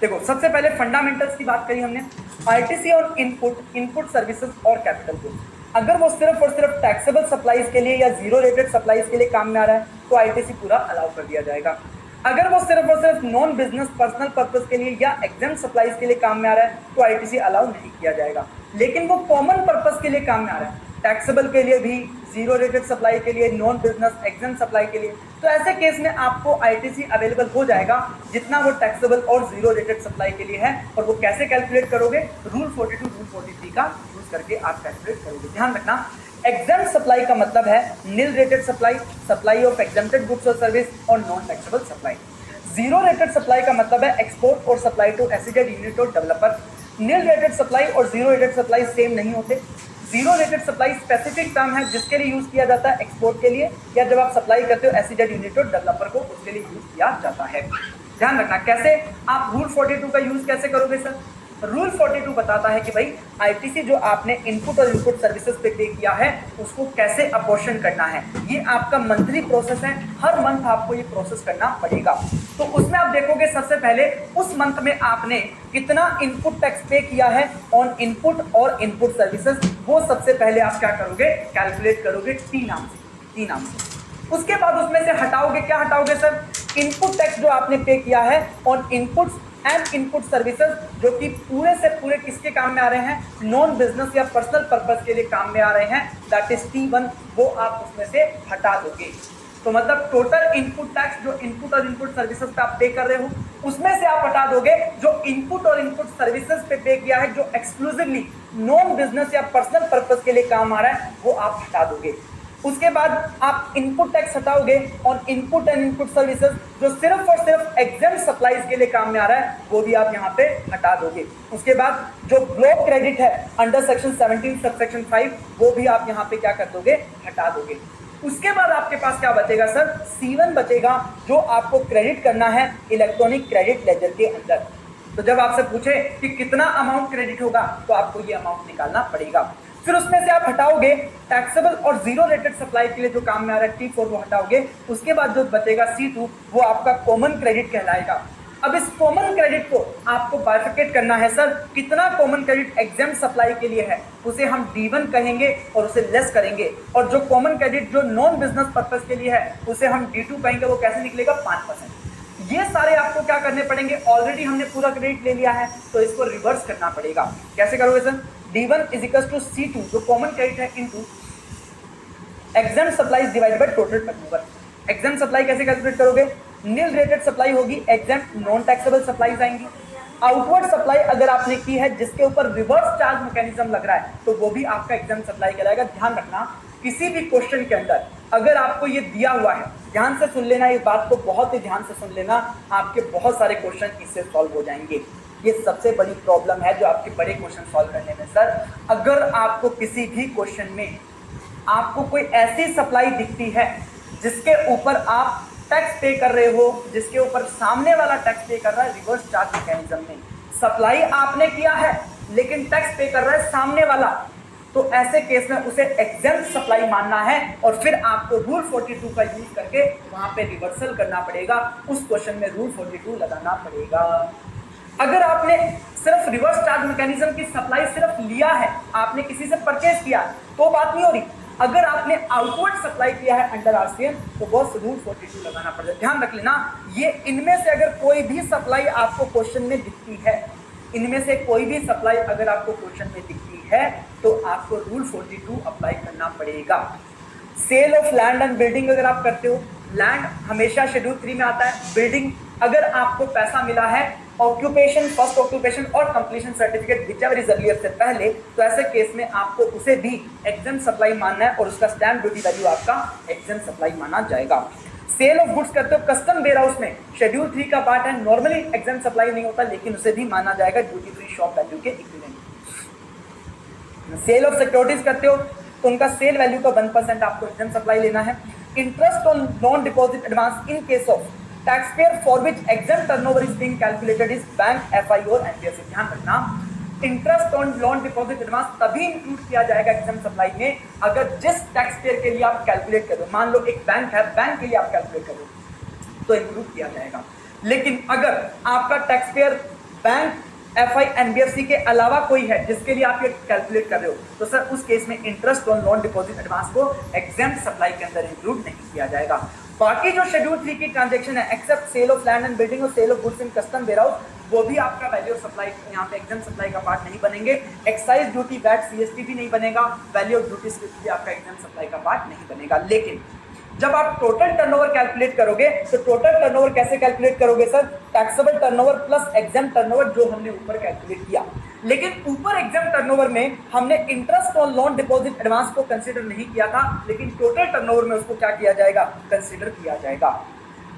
देखो सबसे पहले फंडामेंटल्स की बात करी हमने, आईटीसी ऑन इनपुट सर्विसेज और कैपिटल गुड्स। अगर वो सिर्फ और सिर्फ टैक्सेबल सप्लाईज के लिए या जीरो रेटेड सप्लाईज के लिए काम में आ रहा है तो आईटीसी पूरा अलाउ कर दिया जाएगा। अगर वो सिर्फ और सिर्फ नॉन बिजनेस पर्सनल पर्पस के लिए या एग्जाम सप्लाईज के लिए काम में आ रहा है तो आईटीसी अलाउ नहीं किया जाएगा। लेकिन वो कॉमन पर्पस के लिए काम में आ रहा है, टैक्सेबल के लिए भी, जीरो रेटेड सप्लाई के लिए, नॉन बिजनेस एग्जाम सप्लाई के लिए, तो ऐसे केस में आपको आईटीसी अवेलेबल हो जाएगा जितना वो टैक्सेबल और जीरो रेटेड सप्लाई के लिए है। और वो कैसे कैलकुलेट करोगे, रूल 42 रूल 43 का यूज करके आप कैलकुलेट करोगे। ध्यान रखना, एग्जाम सप्लाई का मतलब है nil rated supply, supply of exempted goods और सर्विस और non taxable supply. Zero rated supply का मतलब है एक्सपोर्ट और सप्लाई टू एसईजेड यूनिट और डेवलपर। नील रेटेड सप्लाई और जीरो रेटेड सप्लाई सेम नहीं होते। Zero rated supply specific term है जिसके लिए यूज किया जाता है एक्सपोर्ट के लिए, या जब आप सप्लाई करते हो एसईजेड यूनिट और डेवलपर को, उसके लिए यूज किया जाता है। ध्यान रखना, कैसे आप रूल 42 का यूज कैसे करोगे सर? रूल 42 बताता है कि भाई आईटीसी जो आपने इनपुट और इनपुट सर्विसेज पे पे किया है उसको कैसे अपोर्शन करना है। ये आपका मंथली प्रोसेस है, हर मंथ आपको ये प्रोसेस करना पड़ेगा। तो उसमें आप देखोगे सबसे पहले उस मंथ में आपने कितना इनपुट टैक्स पे किया है ऑन इनपुट और इनपुट सर्विसेज, वो सबसे पहले आप क्या करोगे, कैलकुलेट करोगे टी नाम से। उसके बाद उसमें से हटाओगे, क्या हटाओगे सर? इनपुट टैक्स जो आपने पे किया है on inputs and input services, जो कि पूरे से पूरे किसके काम में आ रहे हैं, नॉन बिजनेस या पर्सनल पर्पस के लिए काम में आ रहे हैं, दैट इज T1, वो आप उसमें से हटा दोगे। तो मतलब टोटल इनपुट टैक्स जो इनपुट और इनपुट सर्विसेज पे आप पे कर रहे हो उसमें से आप हटा दोगे जो इनपुट और इनपुट सर्विसेज पे किया है, जो एक्सक्लूसिवली नॉन बिजनेस या पर्सनल पर्पस के लिए काम आ रहा है, वो आप हटा दोगे। उसके बाद आप इनपुट टैक्स हटाओगे और इनपुट एंड इनपुट सर्विसेज जो सिर्फ और सिर्फ एग्जाम सप्लाईज के लिए काम में आ रहा है वो भी आप यहाँ पे हटा दोगे। उसके बाद जो ब्लॉक क्रेडिट है अंडर सेक्शन 17 सबसेक्शन 5 वो भी आप यहाँ पे क्या कर दोगे, हटा दोगे। उसके बाद आपके पास क्या बचेगा सर? C1 बचेगा जो आपको क्रेडिट करना है इलेक्ट्रॉनिक क्रेडिट लेजर के अंदर। तो जब आपसे पूछे कि कितना अमाउंट क्रेडिट होगा तो आपको ये अमाउंट निकालना पड़ेगा। फिर उसमें से आप हटाओगे टैक्सेबल और जीरो रेटेड सप्लाई के लिए जो काम में आ रहा है T4 वो हटाओगे। उसके बाद जो बचेगा C2 वो आपका कॉमन क्रेडिट कहलाएगा। अब इस कॉमन क्रेडिट को आपको बाइफिकेट करना है सर, कितना कॉमन क्रेडिट एग्जाम सप्लाई के लिए है उसे हम D1 कहेंगे और उसे लेस करेंगे, और जो कॉमन क्रेडिट जो नॉन बिजनेस पर्पस के लिए है उसे हम D2 कहेंगे। वो कैसे निकलेगा? 5%। ये सारे आपको क्या करने पड़ेंगे, ऑलरेडी हमने पूरा क्रेडिट ले लिया है तो इसको रिवर्स करना पड़ेगा। कैसे करोगे sir? D1 is equal to C2 जो कॉमन क्रेडिट है into exempt supply divided by total turnover. Exempt supply कैसे कैलकुलेट करोगे? नील रेटेड सप्लाई होगी, एग्जाम नॉन टैक्सेबल सप्लाईज आएंगी। आउटवर्ड सप्लाई अगर आपने की है जिसके ऊपर रिवर्स चार्ज मैकेनिज्म लग रहा है तो वो भी आपका एग्जाम सप्लाई कहलाएगा। ध्यान रखना, किसी भी क्वेश्चन के अंदर अगर आपको ये दिया हुआ है, ध्यान से सुन लेना, इस बात को बहुत ही ध्यान से सुन लेना, आपके बहुत सारे क्वेश्चन इससे सॉल्व हो जाएंगे। ये सबसे बड़ी प्रॉब्लम है जो आपके बड़े क्वेश्चन सॉल्व करने में। सर अगर आपको किसी भी क्वेश्चन में आपको कोई ऐसी सप्लाई दिखती है जिसके ऊपर आप टैक्स पे कर रहे हो, जिसके ऊपर सामने वाला टैक्स पे कर रहा है रिवर्स चार्ज मैकेनिज्म में, सप्लाई आपने किया है लेकिन टैक्स पे कर रहा है सामने वाला, तो ऐसे केस में उसे एग्जाम सप्लाई मानना है और फिर आपको रूल 42 का यूज करके वहां पे रिवर्सल करना पड़ेगा। उस क्वेश्चन में रूल 42 लगाना पड़ेगा। अगर आपने सिर्फ रिवर्स चार्ज मैकेनिज्म की सप्लाई सिर्फ लिया है, आपने किसी से परचेज किया तो बात नहीं हो रही। अगर आपने आउटवर्ड सप्लाई किया है अंडर आरसीएम तो बस रूल 42 लगाना पड़ेगा। ध्यान रख लेना, ये इनमें से अगर कोई भी सप्लाई आपको क्वेश्चन में दिखती है, इनमें से कोई भी सप्लाई अगर आपको क्वेश्चन में दिखती है तो आपको रूल 42 अप्लाई करना पड़ेगा। Sale of land and building अगर आप करते हो, लैंड हमेशा शेड्यूल 3 में आता है, बिल्डिंग अगर आपको पैसा मिला है ऑक्यूपेशन, फर्स्ट ऑक्यूपेशन और completion certificate whichever is earlier से पहले, तो ऐसे केस में आपको उसे भी एग्जाम सप्लाई मानना है और उसका स्टैम्प ड्यूटी वैल्यू आपका एग्जाम सप्लाई माना जाएगा। सेल ऑफ गुड्स करते हो कस्टम वेयर हाउस में, शेड्यूल 3 का पार्ट है, नॉर्मली एग्जाम सप्लाई नहीं होता लेकिन उसे भी माना जाएगा ड्यूटी फ्री शॉप वैल्यू के इक्विवेलेंट। सेल ऑफ सिक्योरिटीज करते हो तो उनका सेल वैल्यू का 1% आपको एग्जाम सप्लाई लेना है। Interest on non deposit advance in case of taxpayer for which exam turnover is being calculated is bank, FI और एनपीएस। ध्यान रखना, interest on loan deposit advance तभी इंक्लूड किया जाएगा एग्जाम सप्लाई में अगर जिस टैक्सपेयर के लिए आप कैलकुलेट करो, मान लो एक बैंक है, बैंक के लिए आप कैलकुलेट करो तो इंक्लूड किया जाएगा। लेकिन अगर आपका टैक्सपेयर बैंक, एफआई, एनबीएफसी के अलावा कोई है जिसके लिए आप ये कैलकुलेट कर रहे हो, तो सर उस केस में interest on loan deposit advance को एग्जेम्प्ट सप्लाई के अंदर इंक्लूड नहीं किया जाएगा। बाकी जो शेड्यूल 3 की ट्रांजैक्शन है except sale of land and building और sale of goods in custom warehouse, वो भी आपका वैल्यू ऑफ सप्लाई यहाँ पे एग्जेम्प्ट सप्लाई का पार्ट नहीं बनेंगे। एक्साइज ड्यूटी, वैट, सीएसटी भी नहीं बनेगा। वैल्यू ऑफ ड्यूटी स्लिप भी आपका एग्जेम्प्ट सप्लाई का पार्ट नहीं बनेगा। लेकिन जब आप टोटल टर्नओवर कैलकुलेट करोगे तो टोटल टर्नओवर कैसे कैलकुलेट करोगे sir? Taxable turnover plus exempt turnover जो हमने ऊपर कैलकुलेट किया। लेकिन ऊपर एग्जेम्प्ट टर्नओवर में हमने interest on loan deposit advance को कंसीडर नहीं किया था, लेकिन टोटल टर्नओवर में उसको क्या किया जाएगा? कंसीडर किया जाएगा।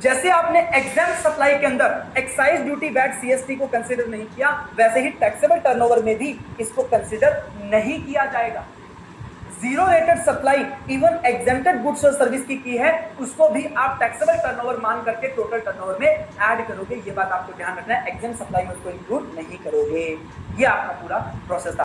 जैसे आपने एग्जेम्प्ट सप्लाई के अंदर एक्साइज ड्यूटी, वैट, सीएसटी को कंसीडर नहीं किया, वैसे ही टैक्सेबल टर्नओवर में भी इसको कंसीडर नहीं किया जाएगा। Zero rated supply even exempted goods और सर्विस की है, उसको भी आप टैक्सेबल टर्नओवर मान करके टोटल टर्नओवर में ऐड करोगे। ये बात आपको ध्यान रखना है, एग्जेम्प्ट सप्लाई में उसको इंक्लूड नहीं करोगे। ये आपका पूरा प्रोसेस था।